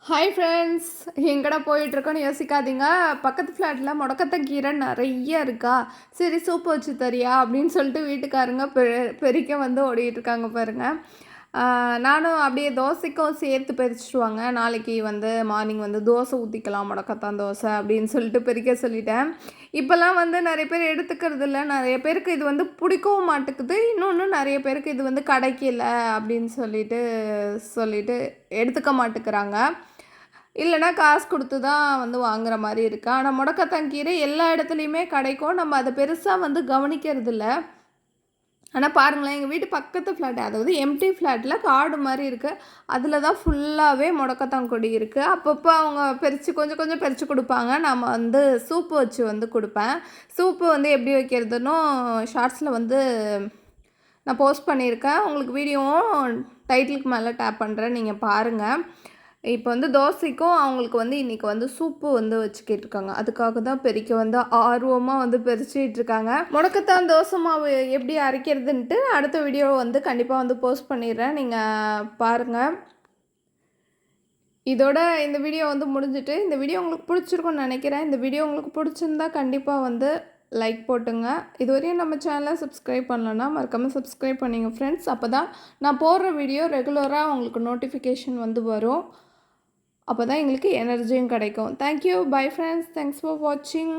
Hi friends, எங்கடா போயிட்டுருக்கோன்னு யோசிக்காதீங்க. பக்கத்து ஃப்ளாட்டில் முடக்கத்தான் கீரை நிறைய இருக்கா. சரி சூப்பு வச்சு தரியா அப்படின்னு சொல்லிட்டு வீட்டுக்காரங்க பெருக்க வந்து ஓடிட்டுருக்காங்க பாருங்க. நானும் அப்படியே தோசைக்கும் சேர்த்து பறிச்சுட்டு வாங்க, நாளைக்கு வந்து மார்னிங் வந்து தோசை ஊற்றிக்கலாம், முடக்கத்தான் தோசை அப்படின்னு சொல்லிட்டு பெருக்க சொல்லிட்டேன். இப்போல்லாம் வந்து நிறைய பேர் எடுத்துக்கிறது இல்லை, நிறைய பேருக்கு இது வந்து பிடிக்கவும் மாட்டேக்குது. இன்னொன்று நிறைய பேருக்கு இது வந்து கிடைக்கல அப்படின்னு சொல்லிட்டு சொல்லிட்டு எடுத்துக்க மாட்டேங்கிறாங்க. இல்லைனா காசு கொடுத்து தான் வந்து வாங்குற மாரி இருக்கு. ஆனா முடக்கத்தான் கீரை எல்லா இடத்துலையுமே கிடைக்கும். நம்ம அத பெருசா வந்து கவனிக்கிறதில்ல. ஆனா பாருங்களேன், எங்க வீட்டு பக்கத்து ஃப்ளாட், அதாவது எம்ப்டி ஃப்ளாட்ல காடு மாரி இருக்கு. அதில தான் ஃபுல்லாவே முடக்கத்தான் கொடி இருக்கு. அப்பப்போ அவங்க பறிச்சு கொஞ்சம் கொஞ்சம் பறிச்சு குடுப்பாங்க. நம்ம வந்து சூப்பு வச்சு வந்து குடுப்பேன். சூப்பு வந்து எப்படி வைக்கிறதுன்னும் ஷார்ட்ஸில வந்து நான் போஸ்ட் பண்ணியிருக்கேன். உங்களுக்கு வீடியோவும் டைட்டிலுக்கு மேல டேப் பண்றேன். நீங்க பாருங்க. இப்போ வந்து தோசைக்கும் அவங்களுக்கு வந்து இன்றைக்கி வந்து சூப்பு வந்து வச்சு கேட்டிருக்காங்க. அதுக்காக தான் பெரிக்க வந்து ஆர்வமாக வந்து பறிச்சுட்டு இருக்காங்க. முடக்கத்தான் தோசை மாவு எப்படி அரைக்கிறதுன்ட்டு அடுத்த வீடியோ வந்து கண்டிப்பாக வந்து போஸ்ட் பண்ணிடுறேன். நீங்கள் பாருங்கள். இதோட இந்த வீடியோ வந்து முடிஞ்சுட்டு, இந்த வீடியோ உங்களுக்கு பிடிச்சிருக்கும்னு நினைக்கிறேன். இந்த வீடியோ உங்களுக்கு பிடிச்சிருந்தா கண்டிப்பாக வந்து லைக் போட்டுங்க. இதுவரையும் நம்ம சேனலை சப்ஸ்கிரைப் பண்ணலன்னா மறக்காமல் சப்ஸ்கிரைப் பண்ணிங்க ஃப்ரெண்ட்ஸ். அப்போ தான் நான் போடுற வீடியோ ரெகுலராக உங்களுக்கு நோட்டிஃபிகேஷன் வந்து வரும். அப்போ தான் எங்களுக்கு எனர்ஜியும் கிடைக்கும். Thank you. Bye friends. Thanks for வாட்சிங்.